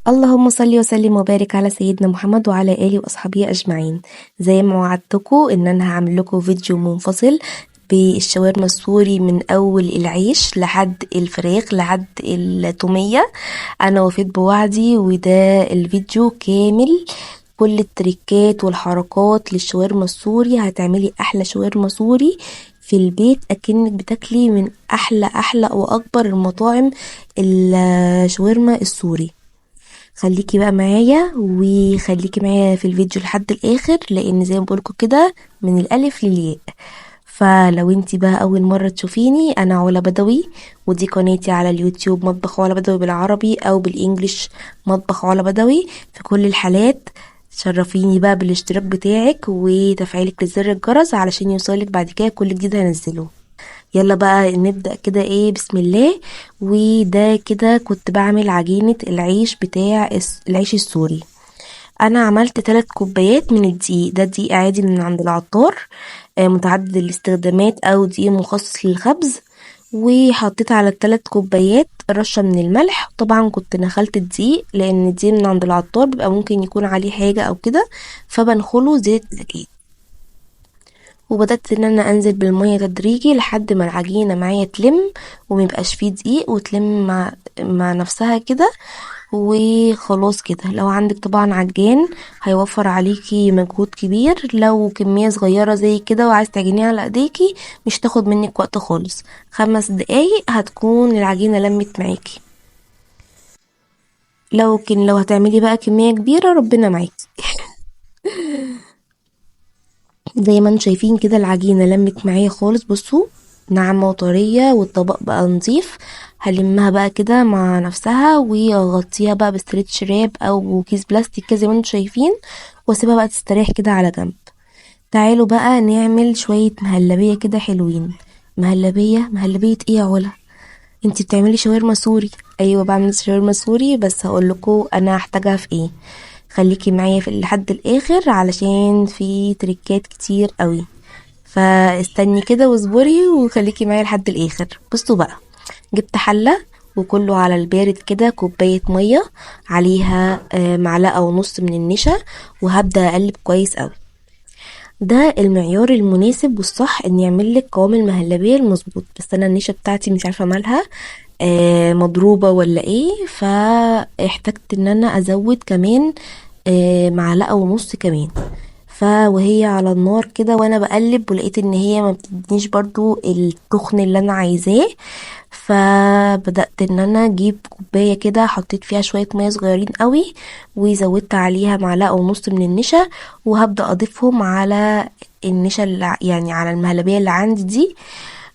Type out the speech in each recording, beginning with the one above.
اللهم صل وسلم وبارك على سيدنا محمد وعلى آله وأصحابه أجمعين. زي ما وعدتكم إن أنا هعمل لكم فيديو منفصل بالشاورما السوري من أول العيش لحد الفراخ لحد التومية. أنا وفيت بوعدي وده الفيديو كامل، كل التريكات والحركات للشاورما السوري. هتعملي أحلى شاورما سوري في البيت أكنك بتاكلي من أحلى وأكبر المطاعم الشاورما السوري. خليكي بقى معايا وخليكي معايا في الفيديو لحد الاخر، لان زي ما بقولكوا كده من الالف للياء. فلو انتي بقى اول مرة تشوفيني، انا علا بدوي، ودي قناتي على اليوتيوب مطبخ علا بدوي بالعربي او بالانجليش مطبخ علا بدوي. في كل الحالات شرفيني بقى بالاشتراك بتاعك وتفعيلك لزر الجرس علشان يوصلك بعد كده كل جديد هنزله. يلا بقى نبدأ كده، ايه، بسم الله. وده كده كنت بعمل عجينة العيش بتاع العيش السوري. انا عملت 3 كوبايات من الدقيق، ده دقيق عادي من عند العطار، متعدد الاستخدامات او دقيق مخصص للخبز. وحطيت على ال3 كوبايات رشة من الملح. طبعا كنت نخلت الدقيق لان الدقيق من عند العطار بيبقى ممكن يكون عليه حاجة او كده، فبنخله زيت زيتون. وبدأت ان انا انزل بالمية تدريجي لحد ما العجينة معايا تلم وميبقاش فيه دقيق وتلم مع نفسها كده. وخلاص كده، لو عندك طبعا عجان هيوفر عليكي مجهود كبير. لو كمية صغيرة زي كده وعايز تعجنيها على ايديكي مش تاخد منك وقت خالص، 5 دقايق هتكون العجينة لمت معاكي. لو هتعملي بقى كمية كبيرة ربنا معاكي. زي ما انتم شايفين كده العجينة لمت معايا خالص، بصوا ناعمة وطرية والطبق بقى نظيف. هلمها بقى كده مع نفسها واغطيها بقى بستريتش راب او كيس بلاستيك كده زي ما انتم شايفين، واسيبها بقى تستريح كده على جنب. تعالوا بقى نعمل شوية مهلبية كده حلوين. مهلبية ايه يا علا؟ انتي بتعملي شاورما سوري؟ ايوه بعمل شاورما سوري، بس هقولكوا انا هحتاجها في ايه. خليكي معايا في لحد الاخر علشان في تريكات كتير قوي، فاستني كده واصبري وخليكي معايا لحد الاخر. بصوا بقى، جبت حلة وكله على البارد كده كوباية مية، عليها معلقة ونص من النشا، وهبدأ اقلب كويس قوي. ده المعيار المناسب والصح ان يعمل لك قوام المهلبية المظبوط. بس انا النشا بتاعتي مش عارفة مالها، مضروبة ولا ايه، فاحتجت ان انا ازود كمان معلقة ونص كمان. وهي على النار كده وانا بقلب ولقيت ان هي ما بتدينيش برضو التخن اللي انا عايزاه، فبدأت ان انا اجيب كوباية كده حطيت فيها شوية مية صغيرين قوي، وزودت عليها معلقة ونص من النشا، وهبدأ اضيفهم على النشا يعني على المهلبية اللي عندي دي.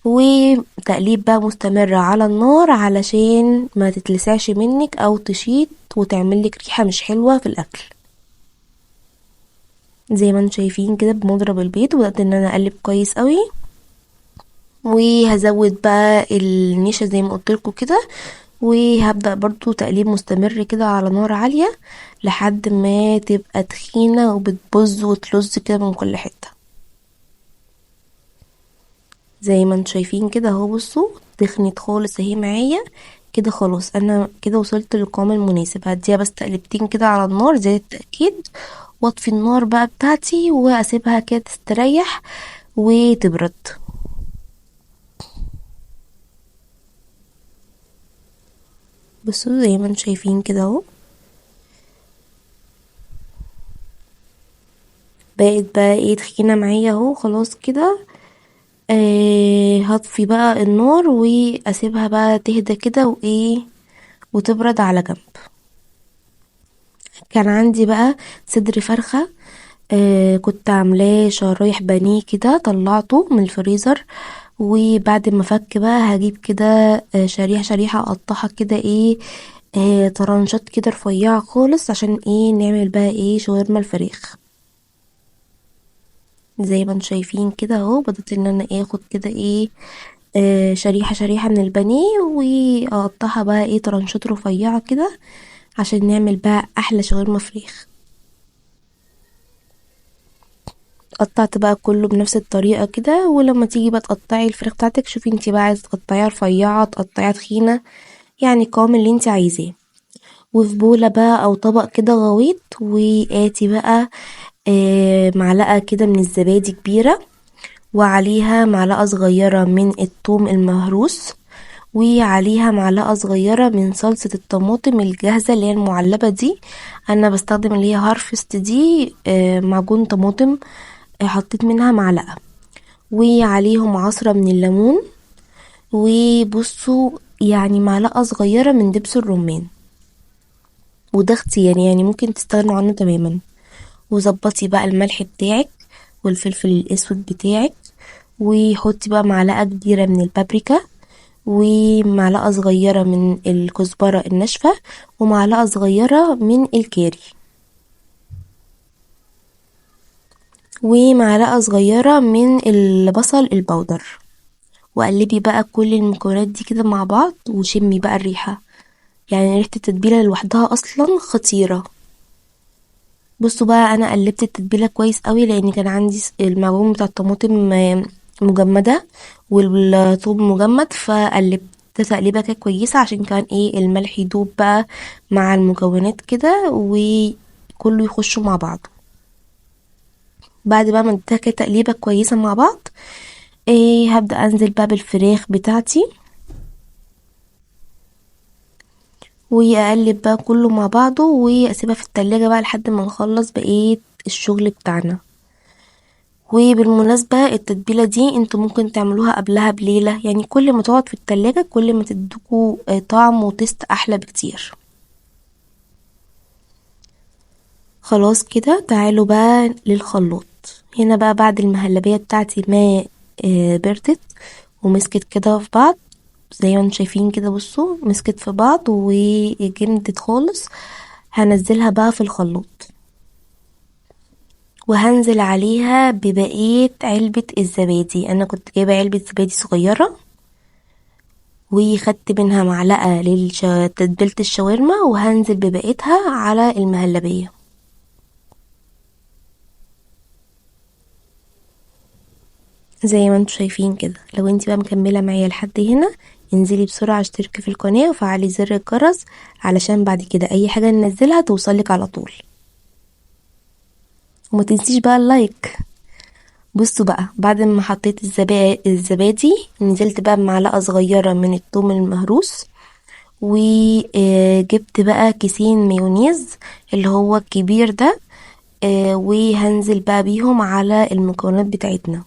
وتقليب بقى مستمر على النار علشان ما تتلسعش منك او تشيط وتعملك ريحة مش حلوة في الاكل. زي ما انتم شايفين كده بمضرب البيض وبدأت ان انا اقلب كويس قوي. وهزود بقى النشا زي ما قلت لكم كده، وهبدأ برضو تقليب مستمر كده على نار عالية لحد ما تبقى تخينة وبتبظ وتلز كده من كل حتة. زي ما انتم شايفين كده اهو، بصوا تخنت خالص اهي معايا كده. خلاص انا كده وصلت للقوام المناسب. هديها بس تقلبتين كده على النار زي التأكيد، واطفي النار بقى بتاعتي واسيبها كده تستريح وتبرد. بصوا زي ما انتم شايفين كده اهو، بقت بقى ايه تخينة معايا اهو. خلاص كده هطفي بقى النار واسيبها بقى تهدى كده وايه وتبرد على جنب. كان عندي بقى صدر فرخة، كنت عاملاه شرايح بانيه كده، طلعته من الفريزر. وبعد ما فك بقى هجيب كده شريحة اقطعها كده ايه طرنشات كده رفيعة خالص، عشان ايه نعمل بقى ايه شاورما الفراخ. زي ما انتم شايفين كده اهو، بدأت ان انا اخد كده ايه شريحة من البانيه واقطعها بقى ايه طرنشات رفيعة كده عشان نعمل بقى احلى شاورما فراخ. قطعت بقى كله بنفس الطريقة كده. ولما تيجي بقى تقطعي الفراخ بتاعتك شوفي انتي بقى عايزة تقطعيها رفيعة تقطعيها تخينة، يعني القوام اللي انتي عايزاه. وفي بولة بقى او طبق كده غويط، وآتي بقى معلقة كده من الزبادي كبيرة، وعليها معلقة صغيرة من الثوم المهروس، وعليها معلقة صغيرة من صلصة الطماطم الجاهزة اللي هي المعلبة دي. انا بستخدم اللي هي هارفست دي، معجون طماطم، حطيت منها معلقة، وعليهم عصرة من الليمون، وبصوا يعني معلقة صغيرة من دبس الرمان، وده اختياري يعني ممكن تستغنوا عنه تماما. وظبطي بقى الملح بتاعك والفلفل الاسود بتاعك، وحطي بقى معلقة كبيرة من البابريكا، ومعلقة صغيرة من الكزبرة الناشفة، ومعلقة صغيرة من الكاري، ومعلقة صغيرة من البصل البودر. وقلبي بقى كل المكونات دي كده مع بعض، وشمي بقى الريحة، يعني ريحة التتبيلة لوحدها اصلا خطيرة. بصوا بقى انا قلبت التتبيله كويس قوي، لان كان عندي المعجون بتاع الطماطم مجمده، والثوم مجمد، فقلبت تقليبه كده كويسه عشان كان ايه الملح يدوب بقى مع المكونات كده، وكله يخشوا مع بعض. بعد بقى ما اديتها كده تقليبه كويسه مع بعض، ايه هبدا انزل بقى بالفراخ بتاعتي، واقلب بقى كله مع بعضه، واسيبها في التلاجة بقى لحد ما نخلص بقية الشغل بتاعنا. وبالمناسبة التتبيلة دي انتوا ممكن تعملوها قبلها بليلة، يعني كل ما تقعد في التلاجة كل ما تدوكوا طعم وتست احلى بكتير. خلاص كده تعالوا بقى للخلاط. هنا بقى بعد المهلبية بتاعتي ما بردت ومسكت كده في بعض، زي ما انتم شايفين كده، بصوا مسكت في بعض وجمدت خالص. هنزلها بقى في الخلاط، وهنزل عليها ببقية علبة الزبادي. انا كنت جايبة علبة زبادي صغيرة، وخدت منها معلقة لتتبيلة الشاورما، وهنزل ببقيتها على المهلبية. زي ما انتوا شايفين كده. لو انتي بقى مكملة معايا لحد هنا، انزلي بسرعة اشتركي في القناة وفعلي زر الجرس، علشان بعد كده اي حاجة ننزلها توصلك على طول. وما تنسيش بقى اللايك. بصوا بقى بعد ما حطيت الزبادي، نزلت بقى بمعلقة صغيرة من الثوم المهروس، وجبت بقى كيسين مايونيز اللي هو الكبير ده، وهنزل بقى بيهم على المكونات بتاعتنا.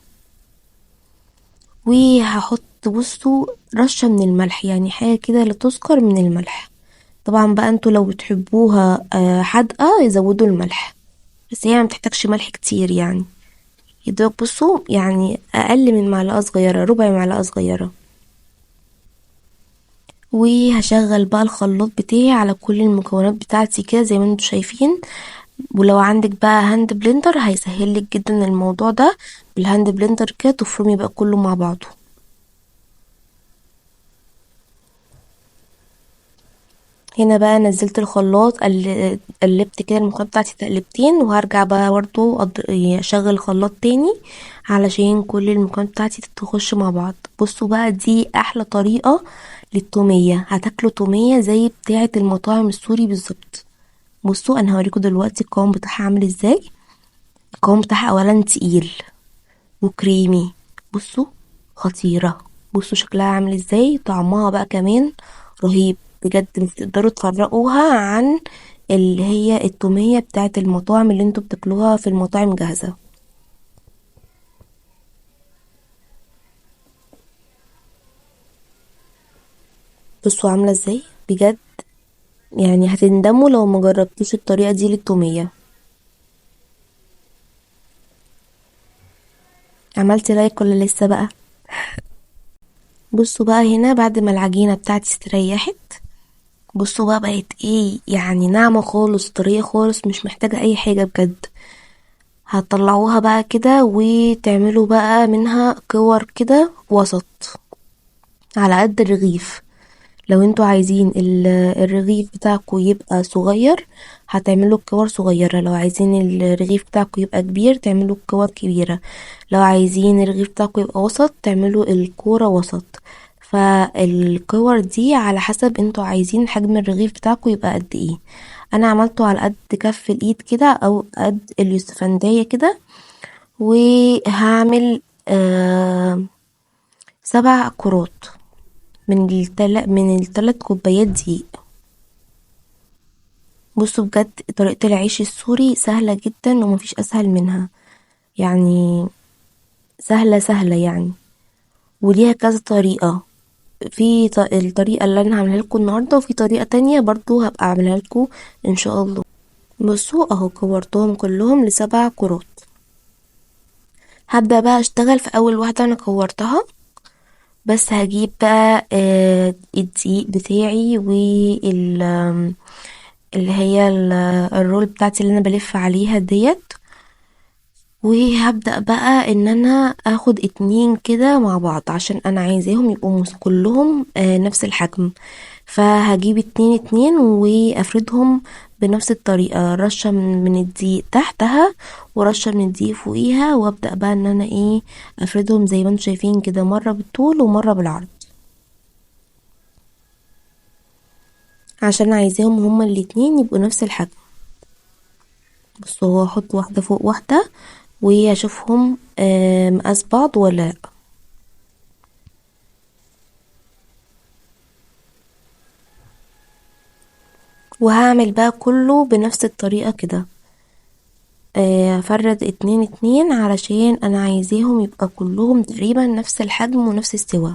وهحط بصوا رشة من الملح، يعني حاجة كده لا تذكر من الملح. طبعا بقى انتوا لو بتحبوها حادقة يزودوا الملح، بس هي ما بتحتاجش ملح كتير يعني، يدوك بصوا يعني اقل من معلقة صغيرة، ربع معلقة صغيرة. وهشغل بقى الخلاط بتاعي على كل المكونات بتاعتي كده زي ما انتوا شايفين. ولو عندك بقى هاند بلندر هيسهلك جدا الموضوع ده، بالهاند بلندر كده تفرمي بقى كله مع بعضه. هنا بقى نزلت الخلاط، قلبت كده المكونات بتاعتي تقلبتين، وهرجع بقى برضو اشغل الخلاط تاني علشان كل المكونات بتاعتي تخش مع بعض. بصوا بقى دي احلى طريقة للتومية، هتاكلوا تومية زي بتاعة المطاعم السوري بالظبط. بصوا انا هوريكم دلوقتي القوام بتاعها عامل ازاي. القوام بتاعها اولا تقيل وكريمي، بصوا خطيرة. بصوا شكلها عامل ازاي، طعمها بقى كمان رهيب بجد، مش تقدروا تفرقوها عن اللي هي التومية بتاعت المطاعم اللي انتوا بتاكلوها في المطاعم جاهزة. بصوا عاملة ازاي بجد، يعني هتندموا لو ما جربتوش الطريقة دي للتومية. عملتي لايك ولا لسه بقى؟ بصوا بقى هنا بعد ما العجينة بتاعتي استريحت، بصوا بقى بقت ايه، يعني ناعمة خالص، طرية خالص، مش محتاجة اي حاجة بجد. هتطلعوها بقى كده وتعملوا بقى منها كور كده وسط على قد الرغيف. لو انتوا عايزين الرغيف بتاعكم يبقى صغير هتعملوا الكور صغيرة، لو عايزين الرغيف بتاعكم يبقى كبير تعملوا الكور كبيرة، لو عايزين الرغيف بتاعكم يبقى وسط تعملوا الكورة وسط. فالكور دي على حسب انتوا عايزين حجم الرغيف بتاعكم يبقى قد ايه. انا عملته على قد كف الايد كده او قد اليوسفندية كده. وهعمل 7 كرات من الثلاث كوبايات دقيق. بصوا بجد طريقة العيش السوري سهلة جدا ومفيش اسهل منها، يعني سهلة سهلة يعني. وليها كذا طريقة، الطريقة اللي انا هعملها لكم النهاردة، وفي طريقة تانية برضو هبقى اعملها لكم ان شاء الله. بصوا اهو كورتهم كلهم ل7 كرات. هبدأ بقى اشتغل في اول واحدة انا كورتها. بس هجيب بقى الدقيق بتاعي اللي هي الرول بتاعتي اللي انا بلف عليها ديت. وهبدأ بقى ان انا اخد 2 كده مع بعض عشان انا عايزاهم يبقوا كلهم نفس الحجم. فهجيب 2 وافردهم بنفس الطريقة، رشة من الدقيق تحتها ورشة من الدقيق فوقيها، وابدأ بقى ان انا افردهم زي ما انتم شايفين كده، مرة بالطول ومرة بالعرض، عشان عايزاهم هما الاتنين يبقوا نفس الحجم. بصوا هو هحط واحدة فوق واحدة واشوفهم مقاس بعض ولا لأ. وهعمل بقى كله بنفس الطريقة كده، افرد 2 علشان انا عايزاهم يبقى كلهم تقريبا نفس الحجم ونفس السوا.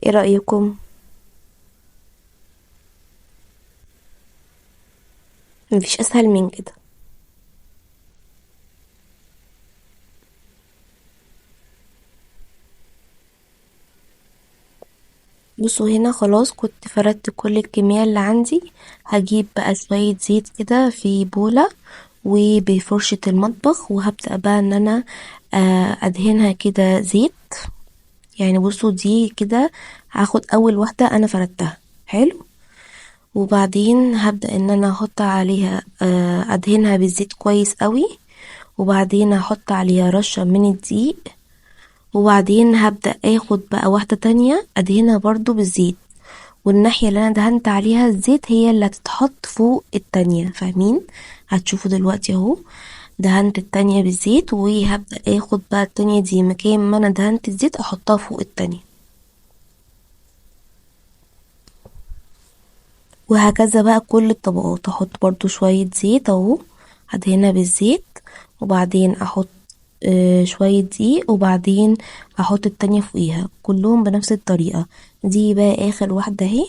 ايه رأيكم؟ مفيش اسهل من كده. بصوا هنا خلاص كنت فردت كل الكمية اللي عندي. هجيب بقى شوية زيت كده في بولة وبفرشة المطبخ، وهبدأ بقى ان انا ادهنها كده زيت. يعني بصوا دي كده هاخد اول واحدة انا فردتها حلو، وبعدين هبدأ ان انا احط عليها ادهنها بالزيت كويس قوي، وبعدين هحط عليها رشة من الدقيق، وبعدين هبدأ اخد بقى واحدة تانية ادهنها برضو بالزيت، والناحية اللي انا دهنت عليها الزيت هي اللي هتتحط فوق التانية. فاهمين؟ هتشوفوا دلوقتي اهو دهنت التانية بالزيت، وهبدأ اخد بقى التانية دي مكان ما انا دهنت الزيت احطها فوق التانية، وهكذا بقى كل الطبقات. احط برضو شوية زيت اهو هدهنها بالزيت، وبعدين احط شوية دقيق، وبعدين احط التانية فوقيها كلهم بنفس الطريقة دي. بقى اخر واحدة اهي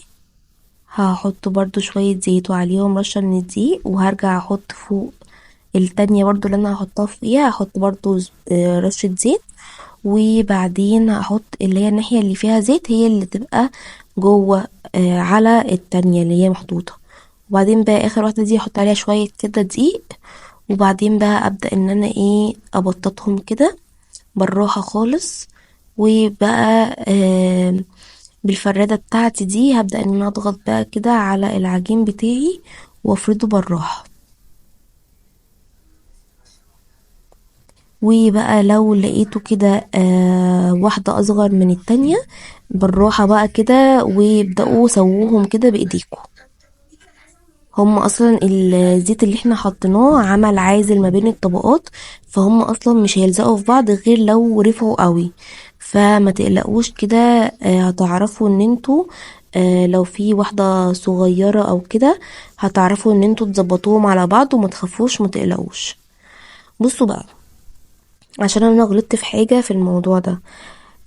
هحط برضو شوية زيت وعليهم رشة من الدقيق، وهرجع احط فوق التانية برضو اللي انا هحطها فوقيها، هحط برضو رشة زيت، وبعدين هحط اللي هي الناحية اللي فيها زيت هي اللي تبقى جوه على التانية اللي هي محطوطة. وبعدين بقى اخر واحدة دي احط عليها شوية كده دقيق، وبعدين بقى ابدأ ان انا ابططهم كده بالراحة خالص. وبقى بالفرادة بتاعتي دي هبدأ ان انا اضغط بقى كده على العجين بتاعي وافرده بالراحة. وبقى لو لقيته كده واحدة اصغر من التانية بالراحة بقى كده، وابدأوا سووهم كده بايديكم. هم اصلا الزيت اللي احنا حطيناه عمل عازل ما بين الطبقات، فهم اصلا مش هيلزقوا في بعض غير لو رفعوا قوي. فما تقلقوش كده، هتعرفوا ان انتوا لو في واحدة صغيرة او كده هتعرفوا ان انتوا تظبطوهم على بعض، وما تخافوش ما تقلقوش. بصوا بقى، عشان انا غلطت في حاجة في الموضوع ده.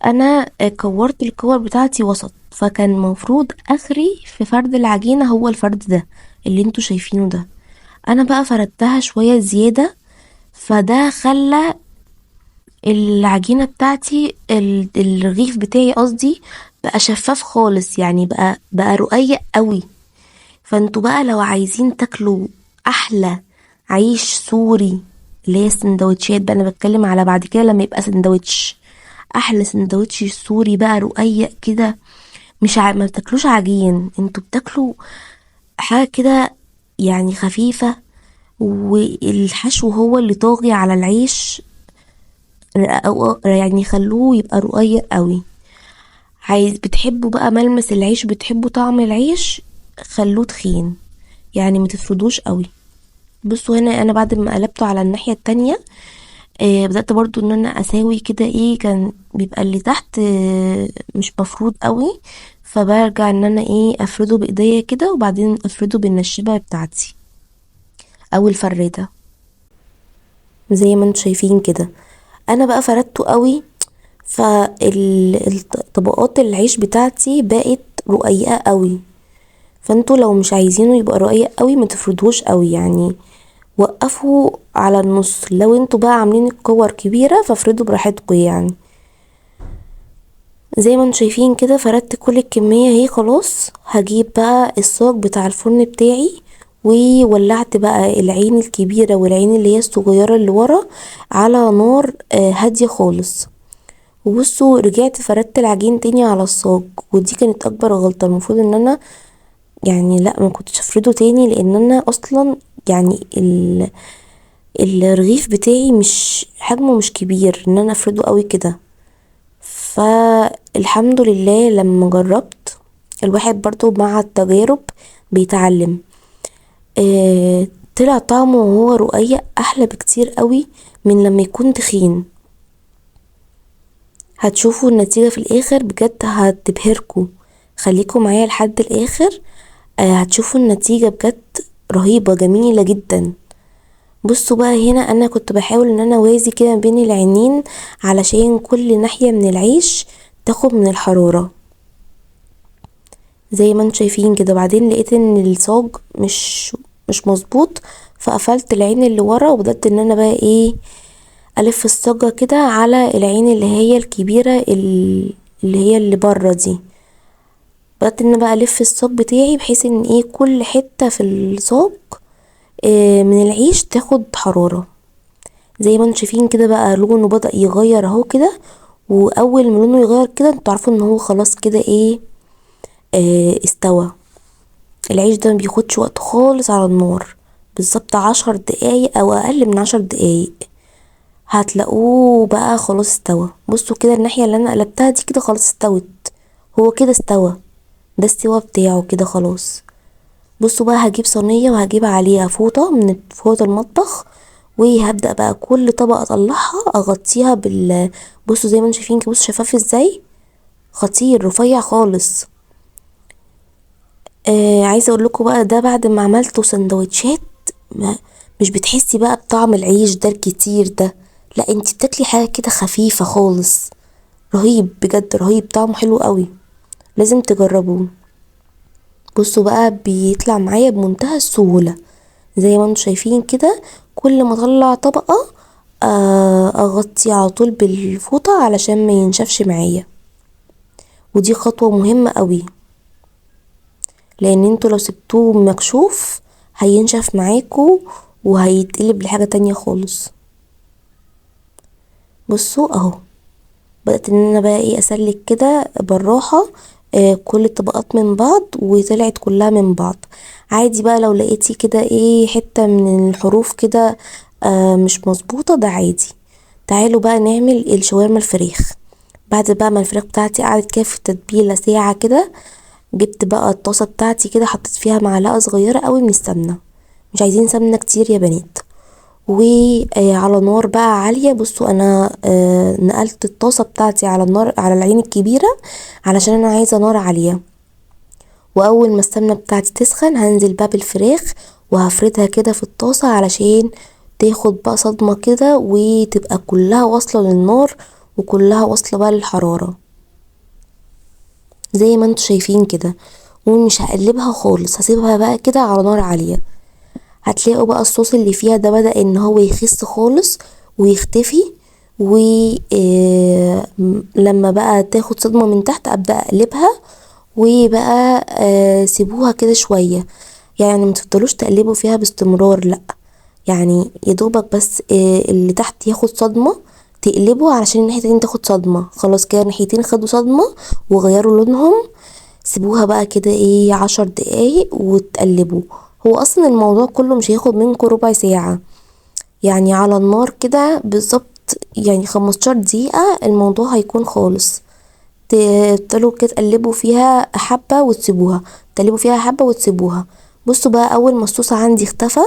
انا كورت الكور بتاعتي وسط، فكان مفروض اخري في فرد العجينة هو الفرد ده اللي انتوا شايفينه ده. انا بقى فردتها شوية زيادة، فده خلى العجينة بتاعتي الرغيف بتاعي قصدي بقى شفاف خالص، يعني بقى رقيق قوي. فانتوا بقى لو عايزين تاكلوا احلى عيش سوري اللي هي السندوتشات بقى، انا بتكلم على بعد كده لما يبقى سندوتش، احلى سندوتش سوري بقى رقيق كده، مش ما بتاكلوش عجين، انتوا بتاكلوا حاجة كده يعني خفيفة، والحشو هو اللي طاغي على العيش، أو يعني خلوه يبقى رقيق قوي. بتحبوا بقى ملمس العيش، بتحبوا طعم العيش، خلوه تخين، يعني متفردوش قوي. بصوا هنا انا بعد ما قلبته على الناحية التانية، بدأت برضو ان انا اساوي كده، ايه كان بيبقى اللي تحت مش مفروض قوي، فبرجع ان انا افرده بايديا كده، وبعدين افرده بالنشابة بتاعتي او الفرادة زي ما انتوا شايفين كده. انا بقى فردته قوي، فالطبقات العيش بتاعتي بقت رقيقة قوي. فانتوا لو مش عايزينه يبقى رقيق قوي ما تفردوش قوي، يعني وقفوا على النص. لو انتوا بقى عاملين الكور كبيرة فافردوا براحتكم يعني. زي ما انتوا شايفين كده فردت كل الكمية اهي. خلاص هجيب بقى الصاج بتاع الفرن بتاعي، وولعت بقى العين الكبيرة والعين اللي هي الصغيرة اللي ورا على نار هادية خالص. وبصوا رجعت فردت العجين تاني على الصاج، ودي كانت اكبر غلطة. المفروض ان انا يعني لا، ما كنتش افرده تاني، لان انا اصلا يعني الرغيف بتاعي مش حجمه مش كبير ان انا افرده قوي كده. فالحمد لله لما جربت، الواحد برضو مع التجارب بيتعلم. طلع طعمه وهو رقيق احلى بكتير قوي من لما يكون تخين. هتشوفوا النتيجة في الاخر بجد هتبهركم. خليكم معايا لحد الاخر، هتشوفوا النتيجة بجد رهيبة جميلة جدا. بصوا بقى هنا انا كنت بحاول ان انا اوازي كده بين العينين علشان كل ناحية من العيش تاخد من الحرارة زي ما انتوا شايفين كده. بعدين لقيت ان الصاج مش مظبوط، فقفلت العين اللي ورا، وبدأت ان انا بقى الف الصاجة كده على العين اللي هي الكبيرة اللي هي اللي بره دي. بدأت ان انا بقى الف الصاج بتاعي بحيث ان كل حتة في الصاج من العيش تاخد حرارة. زي ما انتوا شايفين كده بقى لونه بدأ يغير اهو كده. واول ما لونه يغير كده انتوا تعرفوا ان هو خلاص كده استوى. العيش ده مبياخدش وقت خالص على النار، بالظبط 10 دقايق او اقل من 10 دقايق هتلاقوه بقى خلاص استوى. بصوا كده الناحية اللي انا قلبتها دي كده خلاص استوت، هو كده استوى، ده السوا بتاعه كده خلاص. بصوا بقى هجيب صينية وهجيب عليها فوطة من فوط المطبخ، وهبدأ بقى كل طبقة اطلعها اغطيها بصوا زي ما انتم شايفين كده، بصوا شفاف ازاي، خطير رفيع خالص. عايزه اقول لكم بقى ده بعد ما عملته سندوتشات، ما مش بتحسي بقى بطعم العيش ده الكتير ده، لا انتي بتاكلي حاجه كده خفيفه خالص. رهيب بجد، رهيب، طعمه حلو قوي، لازم تجربوه. بصوا بقى بيطلع معايا بمنتهى السهوله زي ما انتم شايفين كده. كل ما اطلع طبقه اغطي على طول بالفوطه علشان ما ينشفش معايا، ودي خطوه مهمه قوي، لان انتوا لو سبتوه مكشوف هينشف معاكوا وهيتقلب لحاجة تانية خالص. بصوا اهو بدأت ان انا بقى اسلك كده بالراحة كل الطبقات من بعض، وطلعت كلها من بعض. عادي بقى لو لقيتي كده حتة من الحروف كده مش مظبوطة، ده عادي. تعالوا بقى نعمل الشاورما الفراخ. بعد بقى ما الفراخ بتاعتي قعدت كده في التتبيلة ساعة كده، جبت بقى الطاسة بتاعتي كده، حطيت فيها معلقة صغيرة قوي من السمنة، مش عايزين سمنة كتير يا بنات، وعلى نار بقى عالية. بصوا انا نقلت الطاسة بتاعتي على النار على العين الكبيرة علشان انا عايزة نار عالية. واول ما السمنة بتاعتي تسخن هنزل بقى بالفراخ وهفردها كده في الطاسة علشان تاخد بقى صدمة كده وتبقى كلها واصلة للنار وكلها واصلة بقى للحرارة زي ما انتوا شايفين كده. ومش هقلبها خالص، هسيبها بقى كده على نار عالية. هتلاقوا بقى الصوص اللي فيها ده بدأ ان هو يخس خالص ويختفي، ولما بقى تاخد صدمة من تحت ابدأ اقلبها. وبقى سيبوها كده شوية، يعني متفضلوش تقلبوا فيها باستمرار، لا، يعني يدوبك بس اللي تحت ياخد صدمة تقلبه علشان الناحية التانية تاخد صدمة. خلاص كده الناحيتين خدوا صدمة وغيروا لونهم، سيبوها بقى كده 10 دقايق وتقلبوا. هو اصلا الموضوع كله مش هياخد منكم ربع ساعة، يعني على النار كده بالظبط، يعني 15 دقيقة الموضوع هيكون خالص. تفضلوا كده تقلبوا فيها حبة وتسيبوها، تقلبوا فيها حبة وتسيبوها. بصوا بقى اول ما الصوص عندي اختفى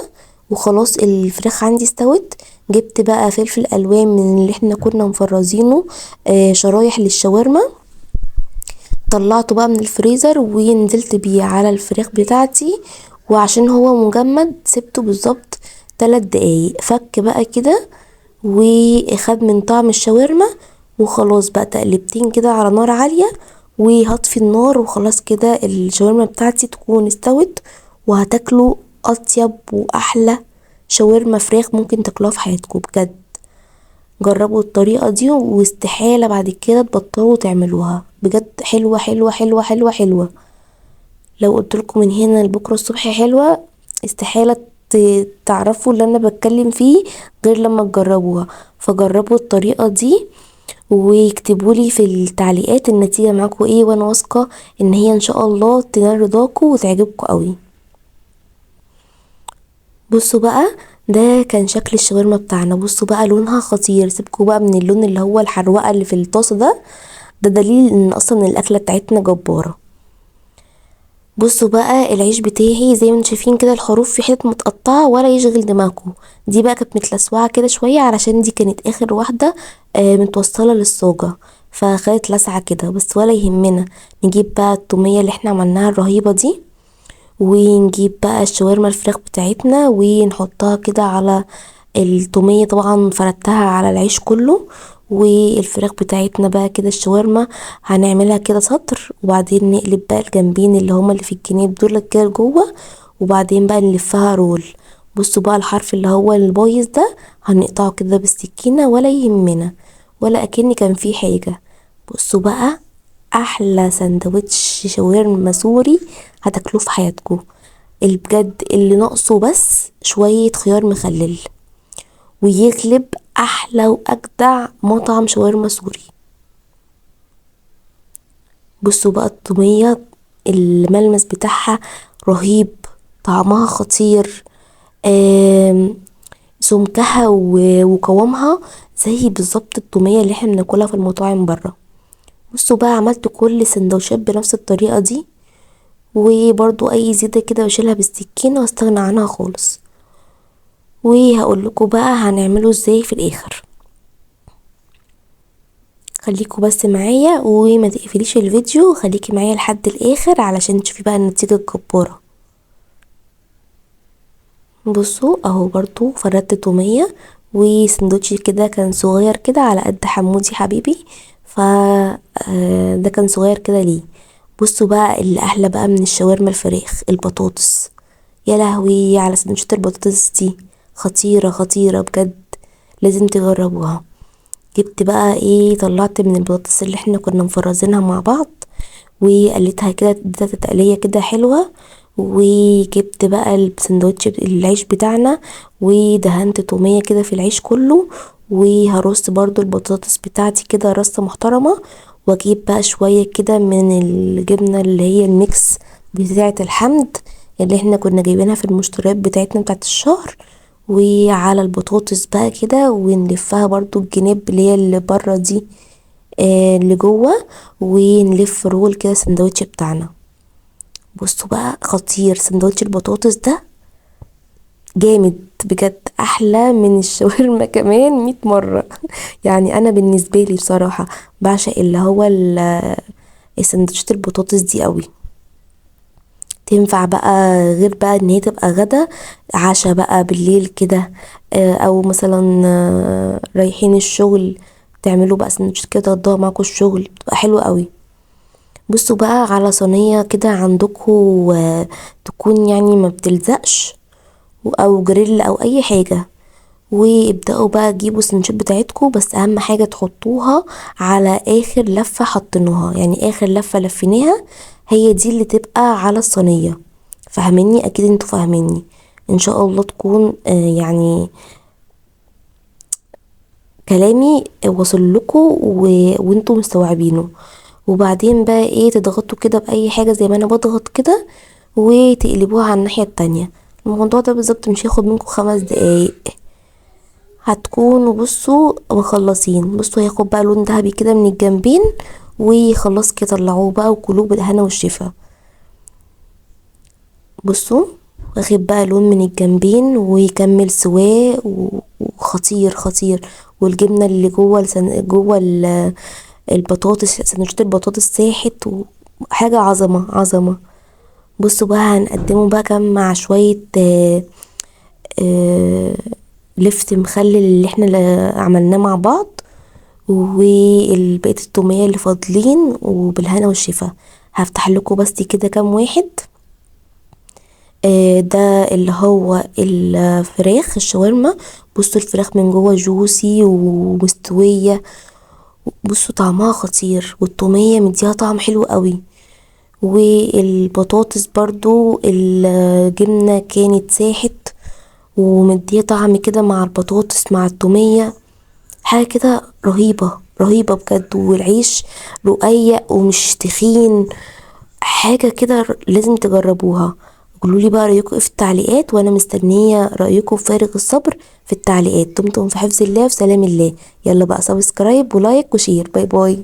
وخلاص الفراخ عندي استوت، جبت بقى فلفل الوان من اللي احنا كنا مفرزينه شرايح للشاورما، طلعته بقى من الفريزر ونزلت بيه على الفراخ بتاعتي، وعشان هو مجمد سبته بالظبط 3 دقايق، فك بقى كده وخد من طعم الشاورما. وخلاص بقى تقلبتين كده على نار عالية وهطفي النار، وخلاص كده الشاورما بتاعتي تكون استوت، وهتاكلوا اطيب واحلى شاورما فراخ ممكن تاكلوها في حياتكم بجد. جربوا الطريقة دي واستحالة بعد كده تبطلوا تعملوها، بجد حلوة حلوة حلوة حلوة حلوة. لو قلتلكم من هنا لبكرة الصبح حلوة، استحالة تعرفوا اللي انا بتكلم فيه غير لما تجربوها. فجربوا الطريقة دي واكتبولي في التعليقات النتيجة معاكم ايه، وانا واثقة ان هي ان شاء الله تنال رضاكم وتعجبكم قوي. بصوا بقى ده كان شكل الشاورما بتاعنا، بصوا بقى لونها خطير، سيبكوا بقى من اللون اللي هو الحروقه اللي في الطاسه ده دليل ان اصلا الاكله بتاعتنا جباره. بصوا بقى العيش بتاعي زي ما انتم شايفين كده الحروف في حتت متقطعه ولا يشغل دماغكم، دي بقى كانت متلسوعه كده شويه علشان دي كانت اخر واحده متوصله للصاجه، فخدت لسعه كده بس ولا يهمنا. نجيب بقى التوميه اللي احنا عملناها الرهيبه دي، ونجيب بقى الشاورما الفراخ بتاعتنا ونحطها كده على التومية، طبعا فردتها على العيش كله، والفراخ بتاعتنا بقى كده الشاورما هنعملها كده سطر، وبعدين نقلب بقى الجنبين اللي هما اللي في الجناب دول كده جوه، وبعدين بقى نلفها رول. بصوا بقى الحرف اللي هو البايظ ده هنقطعه كده بالسكينة ولا يهمنا، ولا اكن كان فيه حاجة. بصوا بقى احلى سندوتش شاورما سوري هتاكلوه في حياتكم، بجد اللي ناقصه بس شوية خيار مخلل ويغلب احلى واجدع مطعم شاورما سوري. بصوا بقى الطومية الملمس بتاعها رهيب، طعمها خطير، سمكها وقوامها زي بالظبط الطومية اللي احنا بناكلها في المطاعم برا. بصوا بقى عملت كل سندوتشات بنفس الطريقة دي، وبرضو اي زيادة كده بشيلها بالسكينة واستغنى عنها خالص. وهقول لكم بقى هنعمله ازاي في الاخر، خليكوا بس معايا وما تقفليش الفيديو، خليكي معايا لحد الاخر علشان تشوفي بقى النتيجة الجبارة. بصوا اهو برضو فردت تومية، وسندوتش كده كان صغير كده على قد حمودي حبيبي، ف ده كان صغير كده ليه. بصوا بقى اللي احلى بقى من الشاورما الفراخ البطاطس، يا لهوي على سندوتشات البطاطس دي، خطيرة خطيرة بجد، لازم تجربوها. جبت بقى ايه، طلعت من البطاطس اللي احنا كنا مفرزينها مع بعض وقليتها كده اديتها تقلية كده حلوة، وجبت بقى السندوتش العيش بتاعنا ودهنت تومية كده في العيش كله، وهرص برضو البطاطس بتاعتي كده رصة محترمة، واجيب بقى شوية كده من الجبنة اللي هي الميكس بتاعة الحمد اللي احنا كنا جايبينها في المشتريات بتاعتنا بتاعت الشهر، وعلى البطاطس بقى كده ونلفها برضو الجناب اللي هي اللي بره دي اللي جوه، ونلف رول كده سندوتش بتاعنا. بصوا بقى خطير سندوتش البطاطس ده، جامد بجد، احلى من الشاورما كمان 100 مرة. يعني انا بالنسبة لي بصراحة بعشق اللي هو السندوتشات البطاطس دي قوي، تنفع بقى غير بقى ان هي تبقى غدا عشاء بقى بالليل كده، او مثلا رايحين الشغل تعملوا بقى سندوتشات كده تقضوها معاكم الشغل، بتبقى حلوة قوي. بصوا بقى على صينية كده عندكم تكون يعني ما بتلزقش، او جريل او اي حاجة، وابدأوا بقى تجيبوا السندوتشات بتاعتكم، بس اهم حاجة تحطوها على اخر لفة حطيناها، يعني اخر لفة لفيناها هي دي اللي تبقى على الصينية. فاهميني؟ اكيد انتوا فاهميني ان شاء الله تكون يعني كلامي وصل لكم وانتوا مستوعبينه. وبعدين بقى ايه تضغطوا كده باي حاجة زي ما انا بضغط كده، وتقلبوها على الناحية التانية. الموضوع ده بالظبط مش هياخد منكم 5 دقايق، هتكونوا بصوا مخلصين. بصوا هياخد بقى لون ذهبي كده من الجنبين، وخلاص كده طلعوه بقى وكلوه بالهنا والشفا. بصوا واخد بقى لون من الجنبين ويكمل سواه وخطير خطير. والجبنه اللي جوه جوه البطاطس، سندوتشات البطاطس ساحت، وحاجه عظمه عظمه. بصوا بقى هنقدمه بقى كمان مع شويه آه لفت مخلل اللي احنا عملناه مع بعض، وبقية التومية اللي فاضلين، وبالهنا والشفا. هفتح لكم بس كده كام واحد. ده اللي هو الفراخ الشاورما. بصوا الفراخ من جوه جوسي ومستوية. بصوا طعمها خطير، والتومية مديها طعم حلو قوي. والبطاطس برضو الجبنة كانت ساحت ومديه طعم كده مع البطاطس مع التومية. حاجة كده رهيبة رهيبة بجد. والعيش رقيق ومش تخين. حاجة كده لازم تجربوها. قولولي بقى رأيكم في التعليقات، وانا مستنية رأيكم بفارغ الصبر في التعليقات. دمتم في حفظ الله وفي سلام الله. يلا بقى سبسكرايب ولايك وشير. باي باي.